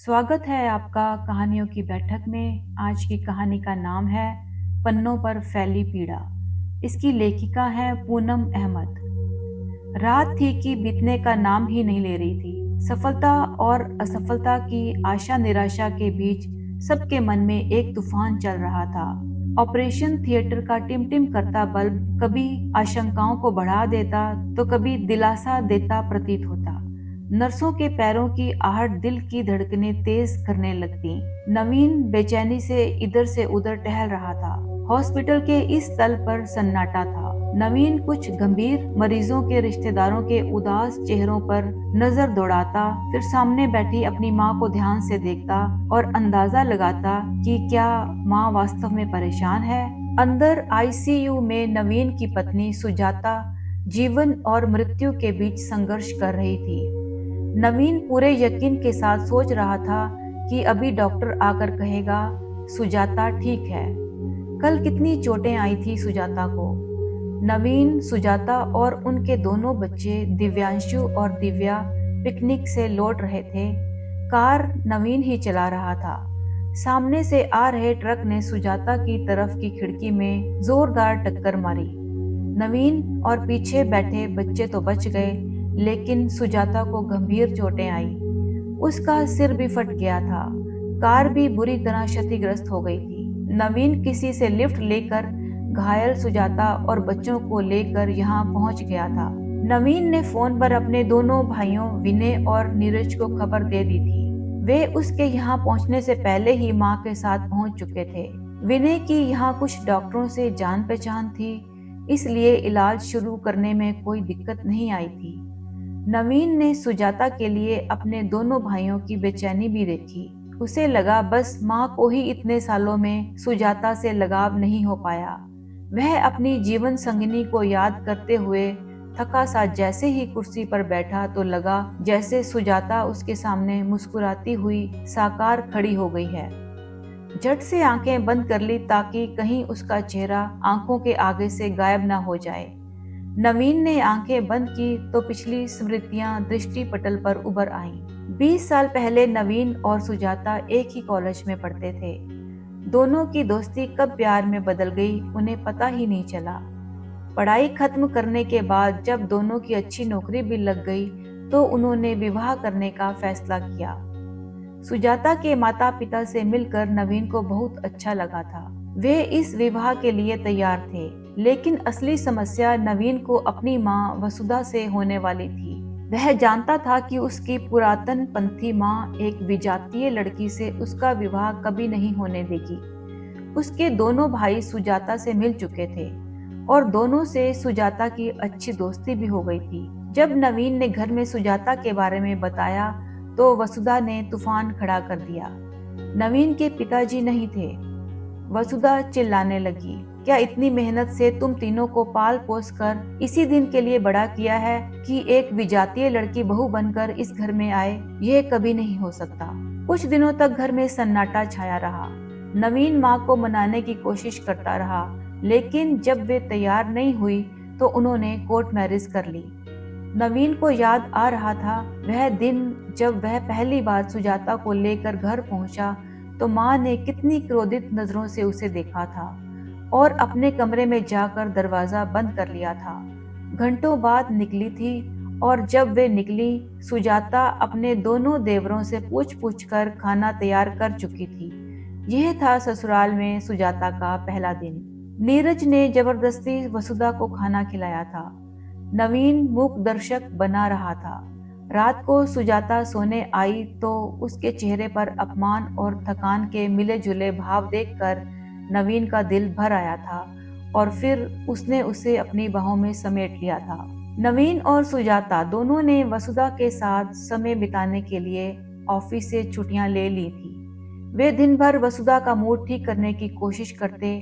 स्वागत है आपका कहानियों की बैठक में। आज की कहानी का नाम है पन्नों पर फैली पीड़ा। इसकी लेखिका है पूनम अहमद। रात थी कि बीतने का नाम ही नहीं ले रही थी। सफलता और असफलता की आशा निराशा के बीच सबके मन में एक तूफान चल रहा था। ऑपरेशन थिएटर का टिमटिम करता बल्ब कभी आशंकाओं को बढ़ा देता तो कभी दिलासा देता प्रतीत होता। नर्सों के पैरों की आहट दिल की धड़कनें तेज करने लगती। नवीन बेचैनी से इधर से उधर टहल रहा था। हॉस्पिटल के इस तल पर सन्नाटा था। नवीन कुछ गंभीर मरीजों के रिश्तेदारों के उदास चेहरों पर नजर दौड़ाता, फिर सामने बैठी अपनी माँ को ध्यान से देखता और अंदाजा लगाता कि क्या माँ वास्तव में परेशान है। अंदर आईसीयू में नवीन की पत्नी सुजाता जीवन और मृत्यु के बीच संघर्ष कर रही थी। नवीन पूरे यकीन के साथ सोच रहा था कि अभी डॉक्टर आकर कहेगा सुजाता ठीक है। कल कितनी चोटें आई थी सुजाता को। नवीन, सुजाता और उनके दोनों बच्चे दिव्यांशु और दिव्या पिकनिक से लौट रहे थे। कार नवीन ही चला रहा था। सामने से आ रहे ट्रक ने सुजाता की तरफ की खिड़की में जोरदार टक्कर मारी। नवीन और पीछे बैठे बच्चे तो बच गए, लेकिन सुजाता को गंभीर चोटें आई। उसका सिर भी फट गया था। कार भी बुरी तरह क्षतिग्रस्त हो गई थी। नवीन किसी से लिफ्ट लेकर घायल सुजाता और बच्चों को लेकर यहाँ पहुँच गया था। नवीन ने फोन पर अपने दोनों भाइयों विनय और नीरज को खबर दे दी थी। वे उसके यहाँ पहुँचने से पहले ही माँ के साथ पहुँच चुके थे। विनय की यहाँ कुछ डॉक्टरों से जान पहचान थी, इसलिए इलाज शुरू करने में कोई दिक्कत नहीं आई थी। नवीन ने सुजाता के लिए अपने दोनों भाइयों की बेचैनी भी देखी। उसे लगा बस माँ को ही इतने सालों में सुजाता से लगाव नहीं हो पाया। वह अपनी जीवन संगिनी को याद करते हुए थका सा जैसे ही कुर्सी पर बैठा तो लगा जैसे सुजाता उसके सामने मुस्कुराती हुई साकार खड़ी हो गई है। झट से आंखें बंद कर ली ताकि कहीं उसका चेहरा आंखों के आगे से गायब ना हो जाए। नवीन ने आंखें बंद की तो पिछली स्मृतियां दृष्टि पटल पर उभर आईं। 20 साल पहले नवीन और सुजाता एक ही कॉलेज में पढ़ते थे। दोनों की दोस्ती कब प्यार में बदल गई उन्हें पता ही नहीं चला। पढ़ाई खत्म करने के बाद जब दोनों की अच्छी नौकरी भी लग गई तो उन्होंने विवाह करने का फैसला किया। सुजाता के माता पिता से मिलकर नवीन को बहुत अच्छा लगा था। वे इस विवाह के लिए तैयार थे, लेकिन असली समस्या नवीन को अपनी माँ वसुधा से होने वाली थी। वह जानता था कि उसकी पुरातन पंथी माँ एक विजातीय लड़की से उसका विवाह कभी नहीं होने देगी। उसके दोनों भाई सुजाता से मिल चुके थे और दोनों से सुजाता की अच्छी दोस्ती भी हो गई थी। जब नवीन ने घर में सुजाता के बारे में बताया तो वसुधा ने तूफान खड़ा कर दिया। नवीन के पिताजी नहीं थे। वसुधा चिल्लाने लगी, क्या इतनी मेहनत से तुम तीनों को पाल पोस कर इसी दिन के लिए बड़ा किया है कि एक विजातीय लड़की बहू बनकर इस घर में आए? यह कभी नहीं हो सकता। कुछ दिनों तक घर में सन्नाटा छाया रहा। नवीन माँ को मनाने की कोशिश करता रहा, लेकिन जब वे तैयार नहीं हुई तो उन्होंने कोर्ट मैरिज कर ली। नवीन को याद आ रहा था वह दिन जब वह पहली बार सुजाता को लेकर घर पहुंचा तो माँ ने कितनी क्रोधित नजरों से उसे देखा था और अपने कमरे में जाकर दरवाजा बंद कर लिया था। घंटों बाद निकली थी और जब वे निकली सुजाता अपने दोनों देवरों से पूछ पूछ कर खाना तैयार कर चुकी थी। यह था ससुराल में सुजाता का पहला दिन। नीरज ने जबरदस्ती वसुधा को खाना खिलाया था। नवीन मूक दर्शक बना रहा था। रात को सुजाता सोने आई तो उसके चेहरे पर अपमान और थकान के मिले जुले भाव देखकर नवीन का दिल भर आया था और फिर उसने उसे अपनी बाहों में समेट लिया था। नवीन और सुजाता दोनों ने वसुधा के साथ समय बिताने के लिए ऑफिस से छुट्टियां ले ली थी। वे दिन भर वसुधा का मूड ठीक करने की कोशिश करते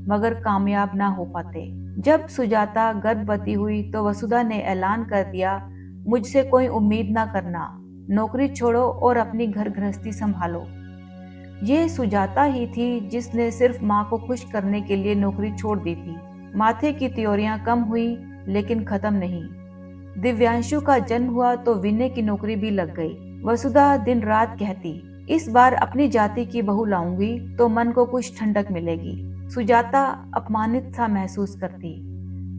मगर कामयाब ना हो पाते। जब सुजाता गर्भवती हुई तो वसुधा ने ऐलान कर दिया, मुझसे कोई उम्मीद ना करना, नौकरी छोड़ो और अपनी घर गृहस्थी संभालो। ये सुजाता ही थी जिसने सिर्फ माँ को खुश करने के लिए नौकरी छोड़ दी थी। माथे की त्योरियां कम हुई लेकिन खत्म नहीं। दिव्यांशु का जन्म हुआ तो विनय की नौकरी भी लग गई। वसुधा दिन रात कहती, इस बार अपनी जाति की बहू लाऊंगी तो मन को कुछ ठंडक मिलेगी। सुजाता अपमानित सा महसूस करती।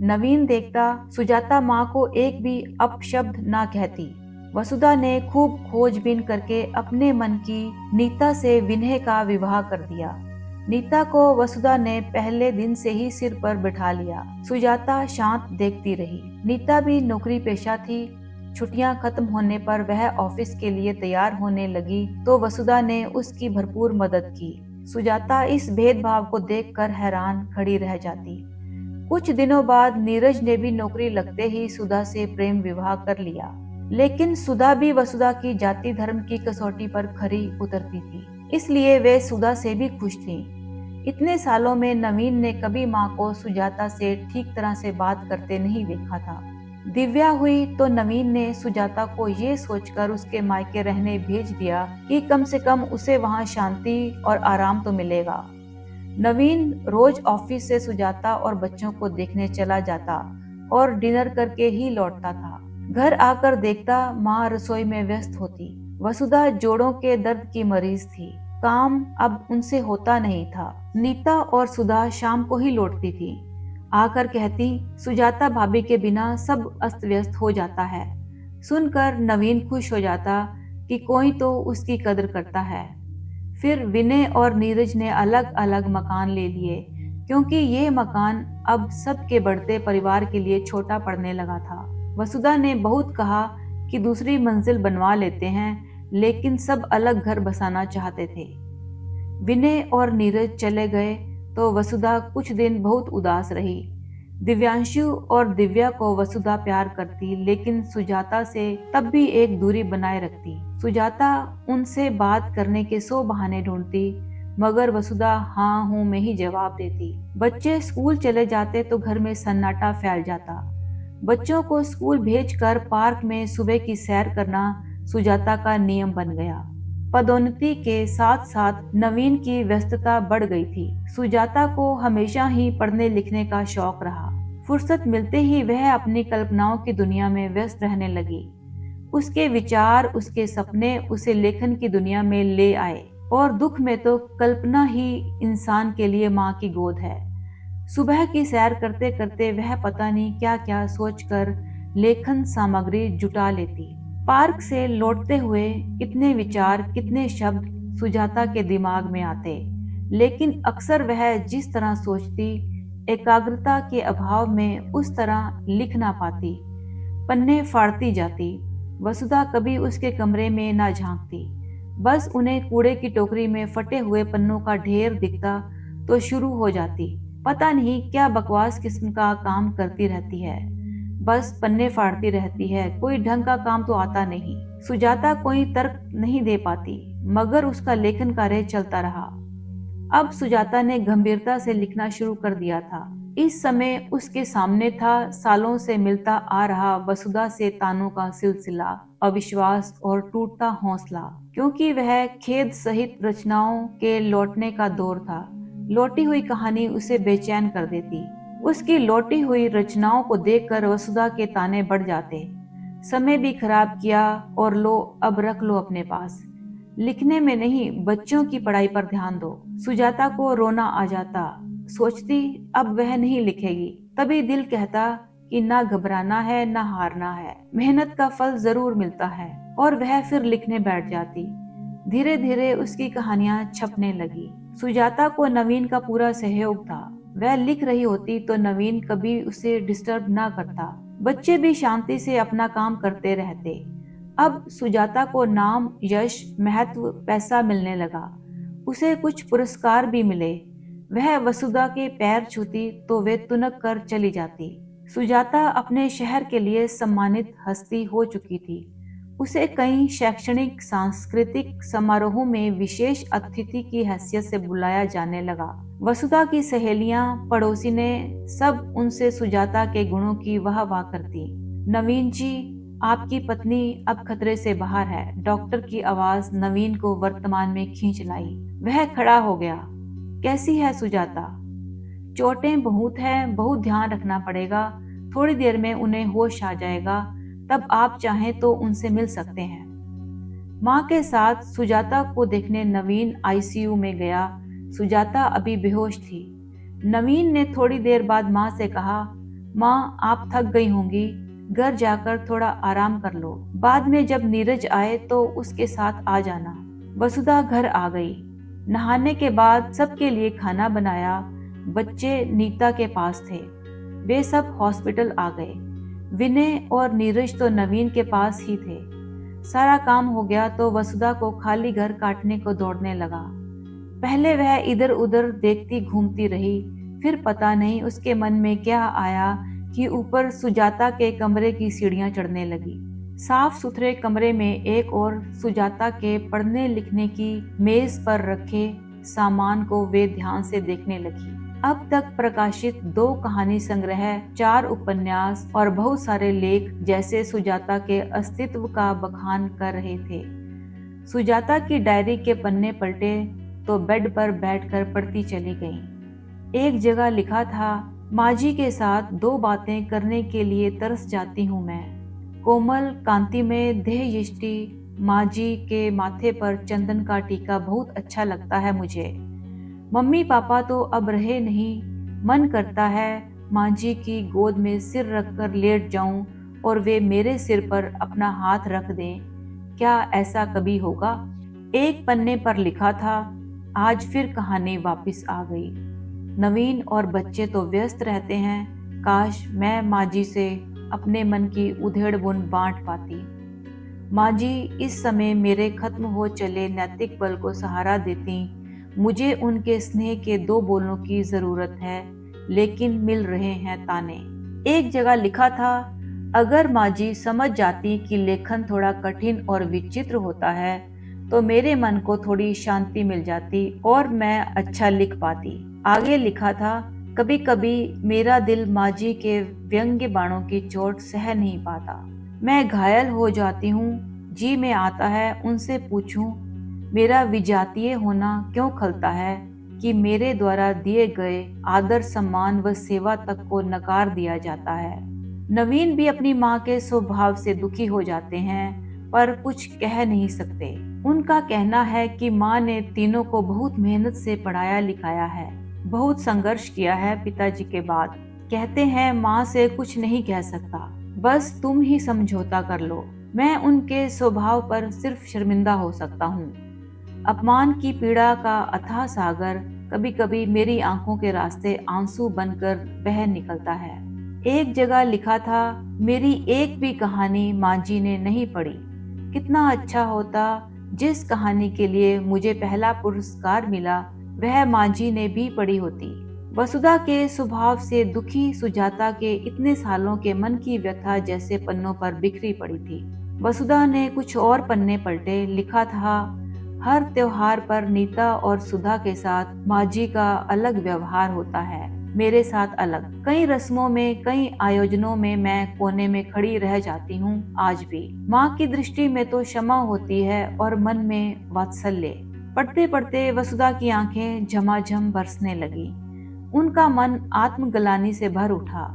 नवीन देखता सुजाता माँ को एक भी अपशब्द ना कहती। वसुधा ने खूब खोजबीन करके अपने मन की नीता से विनय का विवाह कर दिया। नीता को वसुधा ने पहले दिन से ही सिर पर बिठा लिया। सुजाता शांत देखती रही। नीता भी नौकरी पेशा थी। छुट्टियां खत्म होने पर वह ऑफिस के लिए तैयार होने लगी तो वसुधा ने उसकी भरपूर मदद की। सुजाता इस भेदभाव को देखकर हैरान खड़ी रह जाती। कुछ दिनों बाद नीरज ने भी नौकरी लगते ही सुधा से प्रेम विवाह कर लिया। लेकिन सुधा भी वसुधा की जाति धर्म की कसौटी पर खरी उतरती थी, इसलिए वे सुधा से भी खुश थी। इतने सालों में नवीन ने कभी माँ को सुजाता से ठीक तरह से बात करते नहीं देखा था। दिव्या हुई तो नवीन ने सुजाता को ये सोचकर उसके मायके रहने भेज दिया कि कम से कम उसे वहाँ शांति और आराम तो मिलेगा। नवीन रोज ऑफिस से सुजाता और बच्चों को देखने चला जाता और डिनर करके ही लौटता था। घर आकर देखता माँ रसोई में व्यस्त होती। वसुधा जोड़ों के दर्द की मरीज थी। काम अब उनसे होता नहीं था। नीता और सुधा शाम को ही लौटती थी। आकर कहती, सुजाता भाभी के बिना सब अस्त व्यस्त हो जाता है। सुनकर नवीन खुश हो जाता कि कोई तो उसकी कदर करता है। फिर विनय और नीरज ने अलग अलग मकान ले लिए, क्योंकि ये मकान अब सबके बढ़ते परिवार के लिए छोटा पड़ने लगा था। वसुधा ने बहुत कहा कि दूसरी मंजिल बनवा लेते हैं, लेकिन सब अलग घर बसाना चाहते थे। विनय और नीरज चले गए तो वसुधा कुछ दिन बहुत उदास रही। दिव्यांशु और दिव्या को वसुधा प्यार करती, लेकिन सुजाता से तब भी एक दूरी बनाए रखती। सुजाता उनसे बात करने के 100 बहाने ढूंढती, मगर वसुधा हाँ हूँ में ही जवाब देती। बच्चे स्कूल चले जाते तो घर में सन्नाटा फैल जाता। बच्चों को स्कूल भेजकर पार्क में सुबह की सैर करना सुजाता का नियम बन गया। पदोन्नति के साथ साथ नवीन की व्यस्तता बढ़ गई थी। सुजाता को हमेशा ही पढ़ने लिखने का शौक रहा। फुर्सत मिलते ही वह अपनी कल्पनाओं की दुनिया में व्यस्त रहने लगी। उसके विचार, उसके सपने उसे लेखन की दुनिया में ले आए। और दुख में तो कल्पना ही इंसान के लिए माँ की गोद है। सुबह की सैर करते करते वह पता नहीं क्या क्या सोचकर लेखन सामग्री जुटा लेती। पार्क से लौटते हुए कितने विचार, कितने शब्द सुजाता के दिमाग में आते, लेकिन अक्सर वह जिस तरह सोचती, एकाग्रता के अभाव में उस तरह लिख ना पाती। पन्ने फाड़ती जाती। वसुधा कभी उसके कमरे में ना झांकती। बस उन्हें कूड़े की टोकरी में फटे हुए पन्नों का ढेर दिखता तो शुरू हो जाती। पता नहीं क्या बकवास किस्म का काम करती रहती है। बस पन्ने फाड़ती रहती है, कोई ढंग का काम तो आता नहीं। सुजाता कोई तर्क नहीं दे पाती, मगर उसका लेखन कार्य चलता रहा। अब सुजाता ने गंभीरता से लिखना शुरू कर दिया था। इस समय उसके सामने था सालों से मिलता आ रहा वसुधा से तानों का सिलसिला, अविश्वास और टूटता हौसला, क्योंकि वह खेद सहित रचनाओं के लौटने का दौर था। लौटी हुई कहानी उसे बेचैन कर देती। उसकी लौटी हुई रचनाओं को देखकर वसुधा के ताने बढ़ जाते। समय भी खराब किया और लो अब रख लो अपने पास। लिखने में नहीं, बच्चों की पढ़ाई पर ध्यान दो। सुजाता को रोना आ जाता। सोचती अब वह नहीं लिखेगी। तभी दिल कहता कि ना घबराना है ना हारना है, मेहनत का फल जरूर मिलता है। और वह फिर लिखने बैठ जाती। धीरे धीरे उसकी कहानियां छपने लगी। सुजाता को नवीन का पूरा सहयोग था। वह लिख रही होती तो नवीन कभी उसे डिस्टर्ब ना करता। बच्चे भी शांति से अपना काम करते रहते। अब सुजाता को नाम, यश, महत्व, पैसा मिलने लगा। उसे कुछ पुरस्कार भी मिले। वह वसुधा के पैर छूती तो वे तुनक कर चली जाती। सुजाता अपने शहर के लिए सम्मानित हस्ती हो चुकी थी। उसे कई शैक्षणिक सांस्कृतिक समारोहों में विशेष अतिथि की हैसियत से बुलाया जाने लगा। वसुधा की सहेलियां, पड़ोसी ने सब उनसे सुजाता के गुणों की वाह वाह करती। नवीन जी, आपकी पत्नी अब खतरे से बाहर है। डॉक्टर की आवाज नवीन को वर्तमान में खींच लाई। वह खड़ा हो गया। कैसी है सुजाता? चोटें बहुत हैं, बहुत ध्यान रखना पड़ेगा। थोड़ी देर में उन्हें होश आ जाएगा, तब आप चाहें तो उनसे मिल सकते हैं। माँ के साथ सुजाता को देखने नवीन आईसीयू में गया। सुजाता अभी बेहोश थी। नवीन ने थोड़ी देर बाद माँ से कहा, माँ आप थक गई होंगी, घर जाकर थोड़ा आराम कर लो। बाद में जब नीरज आए तो उसके साथ आ जाना। वसुधा घर आ गई। नहाने के बाद सबके लिए खाना बनाया। बच्चे नीता के पास थे। वे सब हॉस्पिटल आ गए। विनय और नीरज तो नवीन के पास ही थे। सारा काम हो गया तो वसुधा को खाली घर काटने को दौड़ने लगा। पहले वह इधर उधर देखती घूमती रही। फिर पता नहीं उसके मन में क्या आया कि ऊपर सुजाता के कमरे की सीढ़ियां चढ़ने लगी। साफ सुथरे कमरे में एक और सुजाता के पढ़ने लिखने की मेज पर रखे सामान को वे ध्यान से देखने लगी। अब तक प्रकाशित 2 कहानी संग्रह, 4 उपन्यास और बहुत सारे लेख जैसे सुजाता के अस्तित्व का बखान कर रहे थे। सुजाता की डायरी के पन्ने पलटे तो बेड पर बैठकर पढ़ती चली गई। एक जगह लिखा था, माँ जी के साथ 2 बातें करने के लिए तरस जाती हूँ मैं। कोमल कांति में देह यष्टि माँ जी के माथे पर चंदन का टीका बहुत अच्छा लगता है मुझे। मम्मी पापा तो अब रहे नहीं। मन करता है माँ जी की गोद में सिर रखकर लेट जाऊं और वे मेरे सिर पर अपना हाथ रख दें। क्या ऐसा कभी होगा? एक पन्ने पर लिखा था, आज फिर कहानी वापस आ गई। नवीन और बच्चे तो व्यस्त रहते हैं। काश मैं माँ जी से अपने मन की उधेड़ बुन बांट पाती। माँ जी इस समय मेरे खत्म हो चले नैतिक बल को सहारा देती। मुझे उनके स्नेह के 2 बोलों की जरूरत है, लेकिन मिल रहे हैं ताने। एक जगह लिखा था, अगर माँ जी समझ जाती कि लेखन थोड़ा कठिन और विचित्र होता है तो मेरे मन को थोड़ी शांति मिल जाती और मैं अच्छा लिख पाती। आगे लिखा था, कभी कभी मेरा दिल माँ जी के व्यंग्य बाणों की चोट सह नहीं पाता। मैं घायल हो जाती हूँ। जी में आता है उनसे पूछूं, मेरा विजातीय होना क्यों खलता है कि मेरे द्वारा दिए गए आदर सम्मान व सेवा तक को नकार दिया जाता है। नवीन भी अपनी माँ के स्वभाव से दुखी हो जाते हैं पर कुछ कह नहीं सकते। उनका कहना है कि माँ ने तीनों को बहुत मेहनत से पढ़ाया लिखाया है, बहुत संघर्ष किया है पिताजी के बाद। कहते हैं माँ से कुछ नहीं कह सकता, बस तुम ही समझौता कर लो। मैं उनके स्वभाव पर सिर्फ शर्मिंदा हो सकता हूँ। अपमान की पीड़ा का अथाह सागर कभी कभी मेरी आंखों के रास्ते आंसू बनकर बह निकलता है। एक जगह लिखा था, मेरी एक भी कहानी माँ जी ने नहीं पढ़ी। कितना अच्छा होता जिस कहानी के लिए मुझे पहला पुरस्कार मिला वह माँ जी ने भी पढ़ी होती। वसुधा के स्वभाव से दुखी सुजाता के इतने सालों के मन की व्यथा जैसे पन्नों पर बिखरी पड़ी थी। वसुधा ने कुछ और पन्ने पलटे। लिखा था, हर त्योहार पर नीता और सुधा के साथ माँ जी का अलग व्यवहार होता है, मेरे साथ अलग। कई रस्मों में, कई आयोजनों में मैं कोने में खड़ी रह जाती हूँ आज भी। माँ की दृष्टि में तो क्षमा होती है और मन में वात्सल्य। पढ़ते पढ़ते वसुधा की आंखें झमाझम बरसने लगी। उनका मन आत्मग्लानि से भर उठा।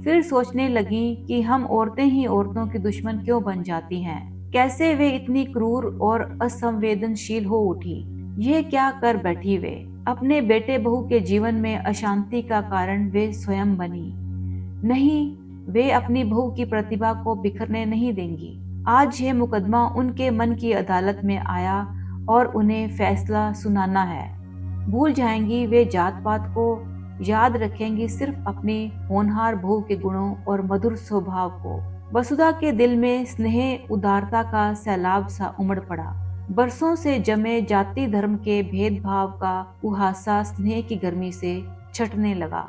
फिर सोचने लगी कि हम औरतें ही औरतों की दुश्मन क्यों बन जाती हैं। कैसे वे इतनी क्रूर और असंवेदनशील हो उठी। ये क्या कर बैठी वे। अपने बेटे बहू के जीवन में अशांति का कारण वे स्वयं बनी। नहीं, वे अपनी बहू की प्रतिभा को बिखरने नहीं देंगी। आज यह मुकदमा उनके मन की अदालत में आया और उन्हें फैसला सुनाना है। भूल जाएंगी वे जात पात को, याद रखेंगी सिर्फ अपनी होनहार बहू के गुणों और मधुर स्वभाव को। वसुधा के दिल में स्नेह उदारता का सैलाब सा उमड़ पड़ा। बरसों से जमे जाति धर्म के भेदभाव का कुहासा स्नेह की गर्मी से छटने लगा।